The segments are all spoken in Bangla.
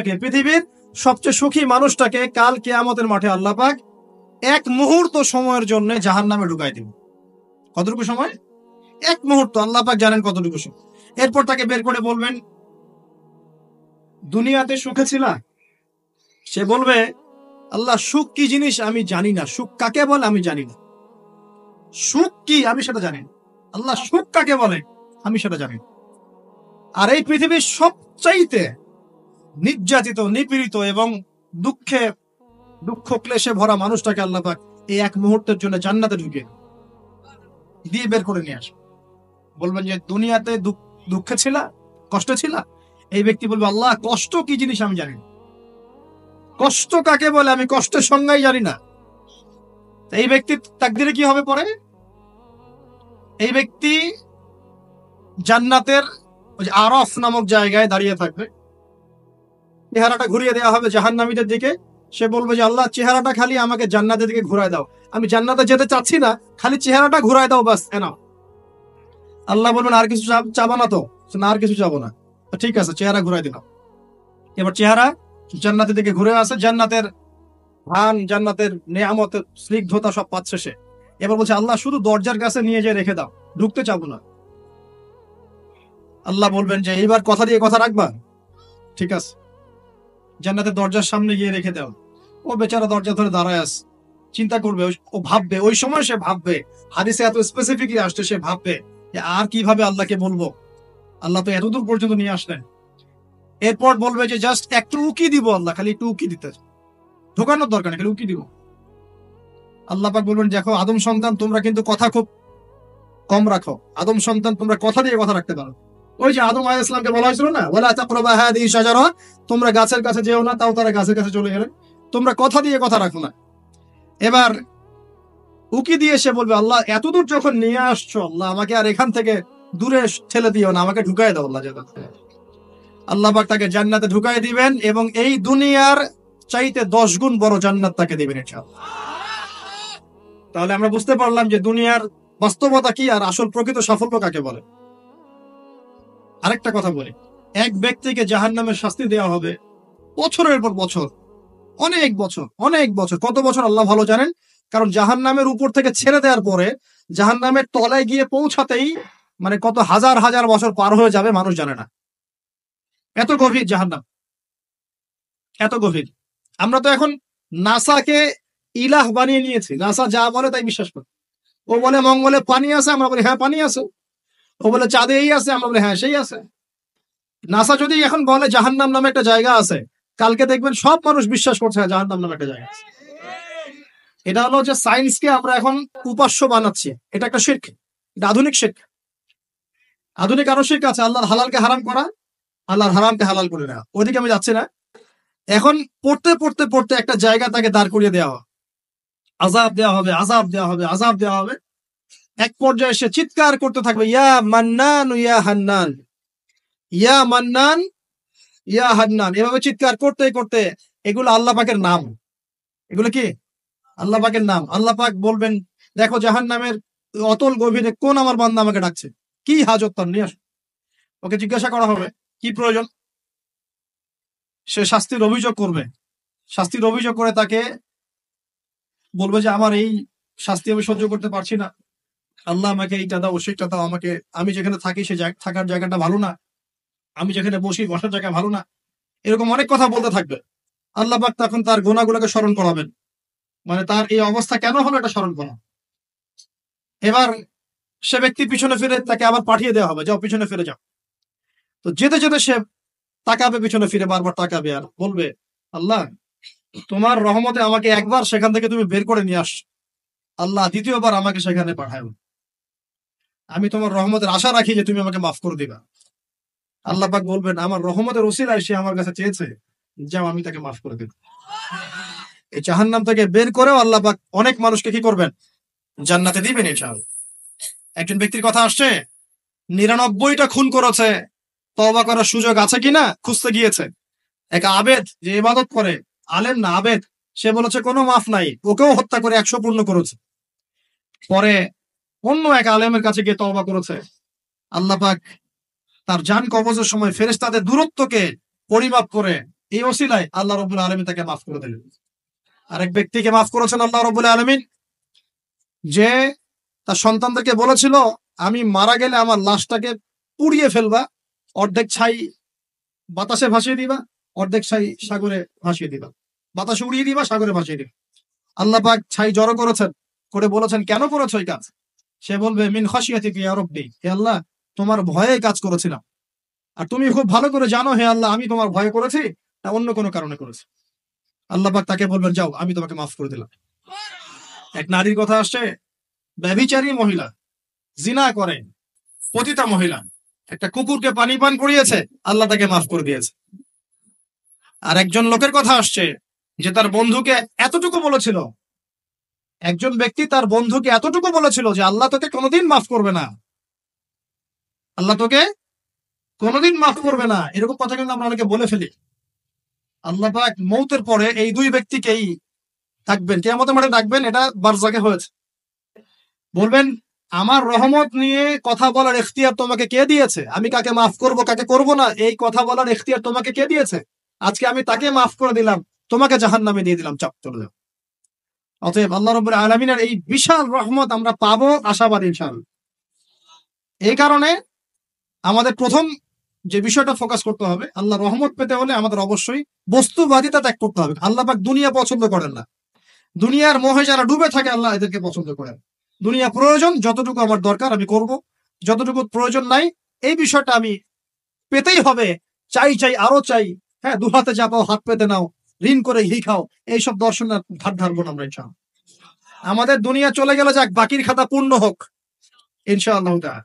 মানুষটাকে, পৃথিবীর সবচেয়ে সুখী মানুষটাকে কাল কিয়ামতের মাঠে আল্লাহ পাক এক মুহূর্ত সময়ের জন্য জাহান্নামে ঢুকাই দিবেন। কতটুকু সময়? এক মুহূর্ত, আল্লাহ পাক জানেন কতটুকু সময়। এরপর তাকে বের করে বলবেন, দুনিয়াতে সুখে ছিলা? সে বলবে, আল্লাহ সুখ কি জিনিস আমি জানি না, সুখ কাকে বলে আমি জানি না, সুখ কি আমি সেটা জানি না। আল্লাহ সুখ কাকে বলে আমি সেটা জানি না। আর এই পৃথিবীর সবচাইতে নির্যাতিত, নিপীড়িত এবং দুঃখ ক্লেশে ভরা মানুষটাকে আল্লাহ পাক এই এক মুহূর্তের জন্য জান্নাতে ঢুকে দিয়ে বের করে নিয়ে আসে। বলবেন যে দুনিয়াতে দুঃখে ছিলা, কষ্টে ছিলা? এই ব্যক্তি বলবে, আল্লাহ কষ্ট কি জিনিস আমি জানি না, কষ্ট কাকে বলে আমি কষ্টের সংজ্ঞাই জানি না। এই ব্যক্তির তাকদিরে কি হবে পরে? এই ব্যক্তি জান্নাতের আরফ নামক জায়গায় দাঁড়িয়ে থাকবে, চেহারাটা ঘুরিয়ে দেওয়া হবে জাহান্নামীদের দিকে। সে বলবে যে আল্লাহ চেহারাটা খালি আমাকে জান্নাতের দিকে ঘুরায় দাও, আমি জান্নাতে যেতে চাচ্ছি না, খালি চেহারাটা ঘুরায় দাও, বাস এনাফ। আল্লাহ বলবেন আর কিছু চাবা না? তো না, আর কিছু চাবো না। ঠিক আছে, চেহারা ঘুরাই দিলাম। এবার চেহারা জান্নাতের দিকে ঘুরে আসে, জান্নাতের ধান, জান্নাতের নেয়ামতের স্নিগ্ধতা সব পাচ্ছে সে। এবার বলছে আল্লাহ শুধু দরজার কাছে নিয়ে যেয়ে রেখে দাও, ঢুকতে চাবো না। আল্লাহ বলবেন যে এইবার কথা দিয়ে কথা রাখবা? ঠিক আছে, জান্নাতের দরজার সামনে গিয়ে রেখে দাও। ও বেচারা দরজা ধরে দাঁড়ায় আছে, চিন্তা করবে, ও ভাববে, ওই সময় সে ভাববে, হাদিসে এত স্পেসিফিকলি আসছে, সে ভাববে যে আর কিভাবে আল্লাহকে বলবো, আল্লাহ তো এতদূর পর্যন্ত নিয়ে আসলেন। এরপর বলবে যে জাস্ট একটু উকি দিব, আল্লাহ খালি একটু উকি দিতে, ঢোকানোর দরকার নেই, খালি উকি দিব। আল্লাহ পাক বলবেন, দেখো আদম সন্তান, তোমরা কিন্তু কথা খুব কম রাখো, আদম সন্তান তোমরা কথা দিয়ে কথা রাখতে পারো। ওই যে আদম আলাইহিস সালামকে বলা হয়েছিল না, ওয়ালা তাকরাবা হাদিহি শাজারা, তোমরা গাছের কাছে যেও না, তাও তারা গাছের কাছে চলে গেলেন। তোমরা কথা দিয়ে কথা রাখো না। এবার উকি দিয়ে সে বলবে, আল্লাহ এতদূর যখন নিয়ে আসছো, আল্লাহ আমাকে আর এখান থেকে দূরে ঠেলে দিও না, আমাকে ঢুকাই দাও আল্লাহ। আল্লাহ পাক তাকে জান্নাতে ঢুকাই দিবেন এবং এই দুনিয়ার চাইতে 10 গুণ বড় জান্নাত তাকে দিবেন ইনশাআল্লাহ। তাহলে আমরা বুঝতে পারলাম যে দুনিয়ার বাস্তবতা কি আর আসল প্রকৃত সাফল্য কাকে বলে। আরেকটা কথা বলি, এক ব্যক্তিকে জাহান্নামের শাস্তি দেওয়া হবে বছরের পর বছর, অনেক বছর, অনেক বছর। কত বছর আল্লাহ ভালো জানেন, কারণ জাহান্নামের উপর থেকে ছেড়ে দেওয়ার পরে জাহান্নামের তলায় গিয়ে পৌঁছাতেই মানে কত হাজার হাজার বছর পার হয়ে যাবে মানুষ জানে না। এত গভীর জাহান্নাম, এত গভীর। আমরা তো এখন নাসাকে ইলাহ বানিয়ে নিয়েছি, নাসা যা বলে তাই বিশ্বাস করি। ও বলে মঙ্গলে পানি আছে, আমরা বলি হ্যাঁ পানি আছে। ও বলে চাঁদে এই আছে, আমরা বলি হ্যাঁ সেই আছে। নাসা যদি এখন বলে জাহান্নাম নামে একটা জায়গা আছে, কালকে দেখবেন সব মানুষ বিশ্বাস করছে জাহান্নাম নামে একটা জায়গা আছে। এটা হলো যে সায়েন্সকে আমরা এখন উপাস্য বানাচ্ছি, এটা একটা শিরক, এটা আধুনিক শিরক। আধুনিক আরো শিরক আছে, আল্লাহর হালালকে হারাম করা, আল্লাহর হারামকে হালাল করে নেওয়া। ওদিকে আমি যাচ্ছি না। এখন পড়তে পড়তে পড়তে একটা জায়গা তাকে দাঁড় করিয়ে দেওয়া হবে, আযাব দেওয়া হবে, আযাব দেওয়া হবে, আযাব দেওয়া হবে। এক পর্যায়ে সে চিৎকার করতে থাকবে, ইয়া মান্নান ইয়া হান্নান, ইয়া মান্নান ইয়া হান্নান। এভাবে চিৎকার করতে করতে, এগুলো আল্লাহ পাকের নাম। এগুলো কি আল্লাহ পাকের নাম। আল্লাহ পাক বলবেন, দেখো জাহান্নামের অতল গভীরে কোন আমার বান্দা আমাকে ডাকছে, কি হাজত তার, নিয়ে আস। ওকে জিজ্ঞাসা করা হবে কি প্রয়োজন। সে শাস্তির অভিযোগ করবে, শাস্তির অভিযোগ করে তাকে বলবে যে আমার এই শাস্তি আমি সহ্য করতে পারছি না, আল্লাহ আমাকে এইটা দাও, সেইটা দাও আমাকে, আমি যেখানে থাকি সে থাকার জায়গাটা ভালো না, আমি যেখানে বসি বসার জায়গা ভালো না। এরকম অনেক কথা বলতে থাকবে। আল্লাহ পাক তখন তার গুনাহগুলোকে স্মরণ করাবেন, মানে তার এই অবস্থা কেন হলো এটা স্মরণ করা। এবার সে ব্যক্তি পিছনে ফিরে, তাকে আবার পাঠিয়ে দেওয়া হবে, যাও পিছনে ফিরে যাও। তো যেতে যেতে সে তাকাবে পিছনে ফিরে, বারবার তাকাবে আর বলবে, আল্লাহ তোমার রহমতে আমাকে একবার সেখান থেকে তুমি বের করে নিয়ে আস, আল্লাহ দ্বিতীয়বার আমাকে সেখানে পাঠাও, আমি তোমার রহমতের আশা রাখি যে তুমি আমাকে মাফ করে দিবা। আল্লাহ পাক বলবেন, আমার রহমতের ওসিলায় সে আমার কাছে চেয়েছে, যাও আমি তাকে মাফ করে দেব। এই জাহান্নাম থেকে বের করেও আল্লাহ পাক অনেক মানুষকে কি করবেন, জান্নাতে দিবেন ইনশাআল্লাহ। একজন ব্যক্তির কথা আসছে, 99টা খুন করেছে, তওবা করার সুযোগ আছে কিনা খুঁজতে গিয়েছে। এক আবেদ যে ইবাদত করে, আলেম না আবেদ, সে বলেছে কোনো মাফ নাই, ওকেও হত্যা করে 100 পূর্ণ করেছে। পরে অন্য এক আলেমের কাছে গিয়ে তওবা করেছে। আল্লাহ পাক তার জান কবজের সময় ফেরেশতাদের দূরত্বকে পরিমাপ করে এই ওসিলায় আল্লাহ রাব্বুল আলামিন তাকে মাফ করে দিলেন। আরেক ব্যক্তিকে মাফ করেছেন আল্লাহ রাব্বুল আলামিন, যে তার সন্তানদেরকে বলেছিল আমি মারা গেলে আমার লাশটাকে পুড়িয়ে ফেলবা, অর্ধেক ছাই বাতাসে ভাসিয়ে দিবা, অর্ধেক ছাই সাগরে ভাসিয়ে দিবা, বাতাসে উড়িয়ে দিবা, সাগরে ভাসিয়ে দিবা। আল্লাহ পাক ছাই জড়ো করেছেন, করে বলেছেন কেন করেছো এই কাজ? সে বলবে মিন খাশিয়াতিকা ইয়া রাব্বি, হে আল্লাহ তোমার ভয়ে কাজ করেছিলাম, আর তুমি খুব ভালো করে জানো হে আল্লাহ আমি তোমার ভয়ে করেছি না অন্য কোনো কারণে করেছি। আল্লাহ পাক তাকে বলবেন যাও আমি তোমাকে মাফ করে দিলাম। এক নারীর কথা আসছে, ব্যভিচারী মহিলা, জিনা করে, পতিতা মহিলা, একটা কুকুরকে পানি পান করিয়েছে, আল্লাহ তাকে মাফ করে দিয়েছে। আর একজন লোকের কথা আসছে যে তার বন্ধুকে এতটুকু বলেছিল, একজন ব্যক্তি তার বন্ধুকে এতটুকু বলেছিল যে আল্লাহ তোকে কোনোদিন মাফ করবে না, আল্লাহ তোকে কোনোদিন মাফ করবে না। এরকম কথা কিন্তু আমরা অনেকে বলে ফেলি। আল্লাহ পাক মৌতের পরে এই দুই ব্যক্তিকেই থাকবেন, কিয়ামতের মাঠে ডাকবেন, এটা বারজাকে হয়েছে। বলবেন আমার রহমত নিয়ে কথা বলার এখতিয়ার তোমাকে কে দিয়েছে? আমি কাকে মাফ করব কাকে করব না এই কথা বলার এখতিয়ার তোমাকে কে দিয়েছে? আজকে আমি তাকে মাফ করে দিলাম, তোমাকে জাহান্নামে দিয়ে দিলাম, চাপ চলে যাও। অতএব আল্লাহ রাব্বুল আলামিনের এই বিশাল রহমত আমরা পাবো, আশাবাদী ইনশাআল্লাহ। এই কারণে আমাদের প্রথম যে বিষয়টা ফোকাস করতে হবে, আল্লাহ রহমত পেতে হলে আমাদের অবশ্যই বস্তুবাদিতা ত্যাগ করতে হবে। আল্লাহ পাক দুনিয়া পছন্দ করেন না, দুনিয়ার মোহে যারা ডুবে থাকে আল্লাহ এদেরকে পছন্দ করেন। দুনিয়া প্রয়োজন, যতটুকু আমার দরকার আমি করব, যতটুকু প্রয়োজন নাই এই বিষয়টা আমি পেতেই হবে, চাই চাই আরো চাই, হ্যাঁ দু হাতে চাপাও হাত পেতে নাও, ঋণ করে হি খাও, এইসব দর্শনের ধার ধারবো না আমরা ইনশাআল্লাহ। আমাদের দুনিয়া চলে গেলে যাক, বাকির খাতা পূর্ণ হোক ইনশাআল্লাহ তাআলা।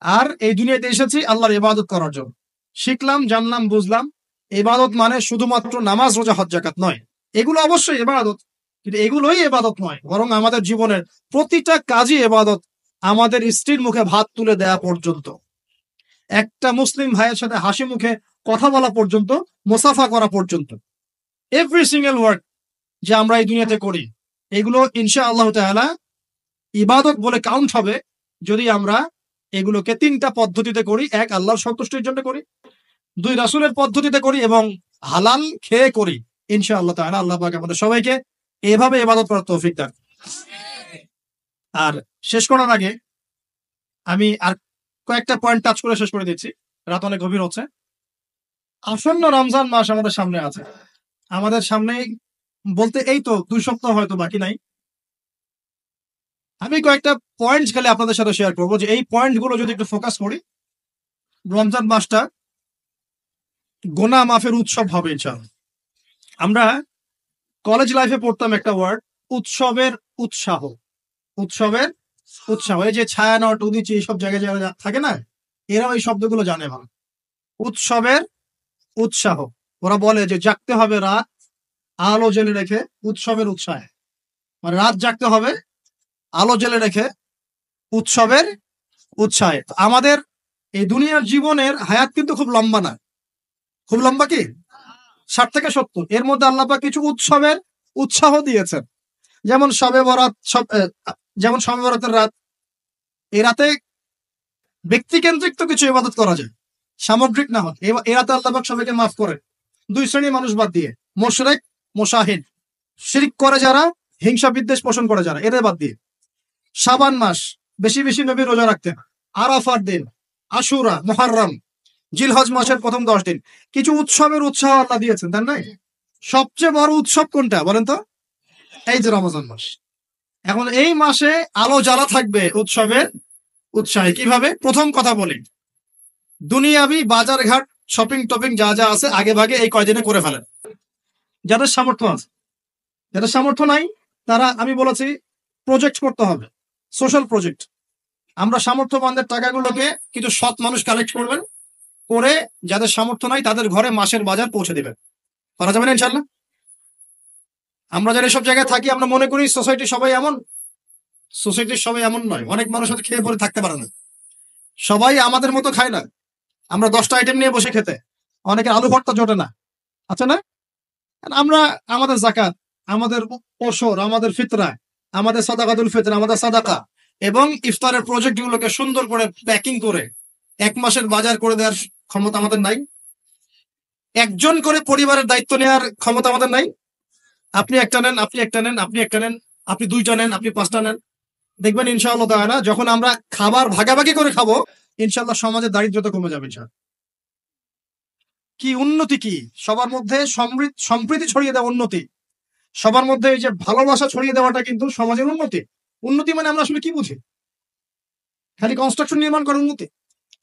আর এই দুনিয়াতে এসেছি আল্লাহর ইবাদত করার জন্য। শিখলাম, জানলাম, বুঝলাম ইবাদত মানে শুধুমাত্র নামাজ, রোজা, হজ, যাকাত নয়। এগুলো অবশ্যই ইবাদত, কিন্তু এগুলোই ইবাদত নয়, বরং আমাদের জীবনের প্রতিটা কাজই ইবাদত। আমাদের স্ত্রীর মুখে ভাত তুলে দেয়া পর্যন্ত, একটা মুসলিম ভাইয়ের সাথে হাসি মুখে কথা বলা পর্যন্ত, মুসাফা করা পর্যন্ত, এভরি সিঙ্গেল ওয়ার্ড যে আমরা এই দুনিয়াতে করি, এগুলো ইনশাআল্লাহ তাআলা ইবাদত বলে কাউন্ট হবে যদি আমরা এগুলোকে তিনটা পদ্ধতিতে করি। এক, আল্লাহর সন্তুষ্টির জন্য করি। দুই, রাসূলের পদ্ধতিতে করি, এবং হালাল খেয়ে করি। ইনশাআল্লাহ তাআলা আল্লাহ পাক আমাদের সবাইকে এভাবে ইবাদত করার তৌফিক দান। আর শেষ করার আগে আমি আর কয়েকটা পয়েন্ট টাচ করে শেষ করে দিচ্ছি, রাত অনেক গভীর হচ্ছে। আসন্ন রমজান মাস আমাদের সামনে আছে, আমাদের সামনে বলতে এই তো 2 সপ্তাহ হয়তো বাকি নাই। আমি কয়েকটা পয়েন্ট খালি আপনাদের সাথে শেয়ার করবো, যে এই পয়েন্ট গুলো যদি একটু ফোকাস করি, রমজান মাসটা গোনা মাফের উৎসব হবে ইনশাআল্লাহ। আমরা কলেজ লাইফে পড়তাম একটা ওয়ার্ড, উৎসবের উৎসাহ। উৎসবের উৎসাহ, এই যে ছায়ানট, উদীচী, এইসব জায়গায় যারা থাকে না, এরাও এই শব্দগুলো জানে ভালো। উৎসবের উৎসাহ, ওরা বলে যে জাগতে হবে রাত আলো জেলে রেখে উৎসবের উৎসাহে, মানে রাত জাগতে হবে আলো জেলে রেখে উৎসবের উৎসাহে। আমাদের এই দুনিয়ার জীবনের হায়াত কিন্তু খুব লম্বা না, খুব লম্বা কি 60 থেকে 70, এর মধ্যে আল্লাহ পাক কিছু উৎসবের উৎসাহ দিয়েছেন। যেমন শবে বরাত, যেমন শবে বরাতের রাত, এই রাতে ব্যক্তিকেন্দ্রিক তো কিছু ইবাদত করা যায়, সামগ্রিক না হয়। এই রাতে আল্লাহ পাক সবাইকে মাফ করে, 2 শ্রেণীর মানুষ বাদ দিয়ে, মুশরিক, মুশাহিদ, শিরক করে যারা, হিংসা বিদ্বেষ পোষণ করে যারা, এদের বাদ দিয়ে। শাবান মাস বেশি বেশি নবী রোজা রাখতেন, আরাফার দিন, আশুরা, মুহররম, জিলহজ মাসের প্রথম 10 দিন, কিছু উৎসবের উৎসাহ আল্লাহ দিয়েছেন, তাই নয়? সবচেয়ে বড় উৎসব কোনটা বলেন তো? এই যে রমজান মাস। এখন এই মাসে আলো জ্বালা থাকবে উৎসবের উৎসাহে। কিভাবে? প্রথম কথা বলি, দুনিয়াবি বাজার ঘাট, শপিং টপিং যা যা আছে আগে ভাগে এই কয়দিনে করে ফেলেন, যাদের সামর্থ্য আছে। যাদের সামর্থ্য নাই তারা, আমি বলেছি, প্রজেক্ট করতে হবে, সোশ্যাল প্রজেক্ট। আমরা সামর্থ্যবানদের টাকাগুলোকে কিছু সৎ মানুষ কালেক্ট করবেন, করে যাদের সামর্থ্য নাই তাদের ঘরে মাসের বাজার পৌঁছে দিবেন। করা যাবে না ইনশাল্লাহ? আমরা যারা এসব জায়গায় থাকি আমরা মনে করি সোসাইটির সবাই এমন, সোসাইটির সবাই এমন নয়। অনেক মানুষ হয়তো খেয়ে পরে থাকতে পারে না, সবাই আমাদের মতো খায় না। আমরা 10টা আইটেম নিয়ে বসে খেতে, অনেকের আলু ভর্তা জোটে না, আচ্ছা না? আমরা আমাদের যাকাত, আমাদের ওসর, আমাদের ফিতরা, আমাদের সাদাকাতুল ফিতর, আমাদের সাদাকা এবং ইফতারের প্রজেক্ট গুলোকে সুন্দর করে প্যাকিং করে 1 মাসের বাজার করে দেওয়ার ক্ষমতা আমাদের নাই। একজন করে পরিবারের দায়িত্ব নেওয়ার ক্ষমতা আমাদের নাই। আপনি একটা নেন, আপনি একটা নেন, আপনি একটা নেন, আপনি দুইটা নেন, আপনি পাঁচটা নেন। দেখবেন ইনশাআল্লাহ তাআলা যখন আমরা খাবার ভাগাভাগি করে খাবো, ইনশাআল্লাহ সমাজে দারিদ্রতা কমে যাবে ইনশাআল্লাহ। কি উন্নতি, কি সবার মধ্যে সম্প্রীতি ছড়িয়ে দেওয়া উন্নতি, সবার মধ্যে এই যে ভালোবাসা ছড়িয়ে দেওয়াটা কিন্তু সমাজের উন্নতি। উন্নতি মানে আমরা আসলে কি বুঝি? খালি কনস্ট্রাকশন নির্মাণ করার উন্নতি?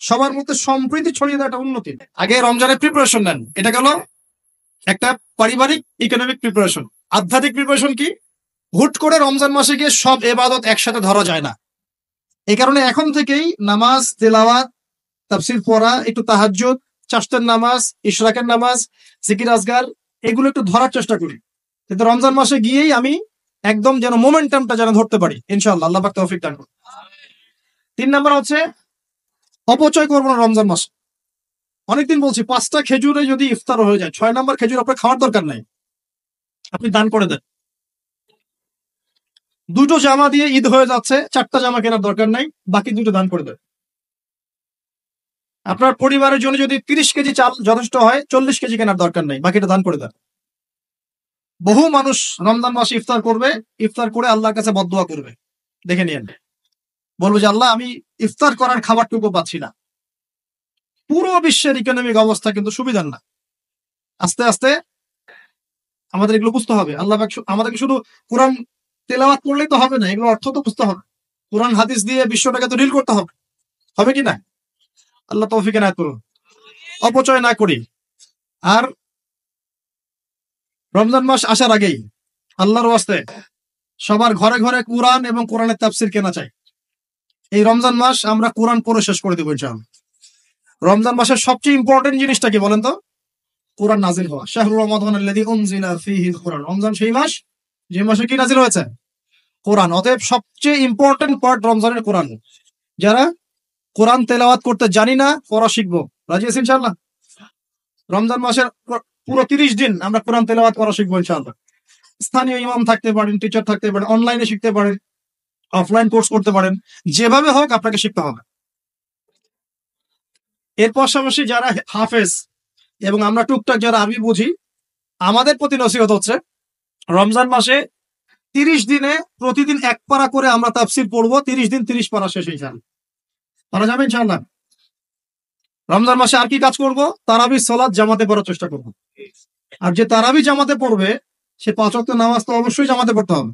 সবার মধ্যে সম্প্রীতি ছড়িয়ে দেওয়াটা উন্নতি। আগে রমজানের প্রিপারেশন নেন, এটা গেল একটা পারিবারিক ইকোনমিক প্রিপারেশন। আধ্যাত্মিক প্রিপারেশন কি? হুট করে রমজান মাসে গিয়ে সব এবাদত একসাথে ধরা যায় না। এই কারণে এখন থেকেই নামাজ, তেলাওয়াত, তাফসির পড়া, একটু তাহাজ্জুদ, চারটার নামাজ, ইশরাকের নামাজ, জিকির আজগার, এগুলো একটু ধরার চেষ্টা করি, কিন্তু রমজান মাসে গিয়েই আমি একদম যেন মোমেন্টামটা যেন ধরতে পারি ইনশাআল্লাহ। আল্লাহ পাক তৌফিক দান করুন। 3 নাম্বার হচ্ছে অপচয় করবো না রমজান মাসে। অনেকদিন বলছি 5টা খেজুরে যদি ইফতার হয়ে যায়, 6 নাম্বার খেজুর আপনার খাওয়ার দরকার নাই, আপনি দান করে দেন। 2টো জামা দিয়ে ঈদ হয়ে যাচ্ছে, 4টা জামা কেনার দরকার নাই, বাকি 2টো দান করে দেন। আপনার পরিবারের জন্য যদি 30 কেজি চাল যথেষ্ট হয়, 40 কেজি কেনার দরকার নাই, বাকিটা দান করে দেন। বহু মানুষ রমজান মাসে ইফতার করবে, ইফতার করে আল্লাহর কাছে বদদোয়া করবে, দেখে নিয়েন, বলবো যে আল্লাহ আমি ইফতার করার খাবারটুকু পাচ্ছি না। পুরো বিশ্বের ইকোনমিক অবস্থা কিন্তু সুবিধার না। আস্তে আস্তে আমাদের এগুলো বুঝতে হবে। আল্লাহ পাক আমাদেরকে শুধু কোরআন তেলাওয়াত করলেই তো হবে না, এগুলো অর্থ তো বুঝতে হবে। কোরআন হাদিস দিয়ে বিশ্বটাকে তো ডিল করতে হবে, হবে কি না? আল্লাহ তৌফিক এনায়েত করুন। অপচয় না করি। আর রমজান মাস আসার আগেই আল্লাহর ওয়াস্তে সবার ঘরে ঘরে কোরআন এবং কোরআনের তাফসির কেনা চাই। এই রমজান মাস আমরা কোরআন পড়ে শেষ করে দেবো ইনশাআল্লাহ। রমজান মাসের সবচেয়ে ইম্পর্টেন্ট জিনিসটা কি বলেন তো? কোরআন নাজিল হওয়া। শাহরুর রমাদানাল্লাযী উনজিলা ফীহিল কুরআন। রমজান সেই মাস যে মাসে কি নাজিল হয়েছে? কোরআন। অতএব সবচেয়ে ইম্পর্টেন্ট পার্ট রমজানের কোরআন। যারা কোরআন তেলাওয়াত করতে জানি না, পড়া শিখবো, রাজি আছি ইনশাআল্লাহ? রমজান মাসের পুরো 30 দিন আমরা কোরআন তেলাওয়াত করা শিখবো ইনশাআল্লাহ। স্থানীয় ইমাম থাকতে পারেন, টিচার থাকতে পারেন, অনলাইনে শিখতে পারেন, অফলাইন কোর্স করতে পারেন, যেভাবে হোক আপনাকে শিখতে হবে। এর পাশাপাশি যারা হাফেজ এবং আমরা টুকটাক যারা আরবি বুঝি, আমাদের প্রতি নসিহত হচ্ছে রমজান মাসে 30 দিনে প্রতিদিন 1 পারা করে আমরা তাফসির পড়বো। 30 দিন 30 পারা শেষ ইনশাআল্লাহ। পারা যাবে ইনশাআল্লাহ। রমজান মাসে আর কি কাজ করব? তারাবি সালাত জামাতে পড়ার চেষ্টা করব। আর যে তারাবি জামাতে পড়বে সে 5 ওয়াক্ত নামাজ তো অবশ্যই জামাতে পড়তে হবে।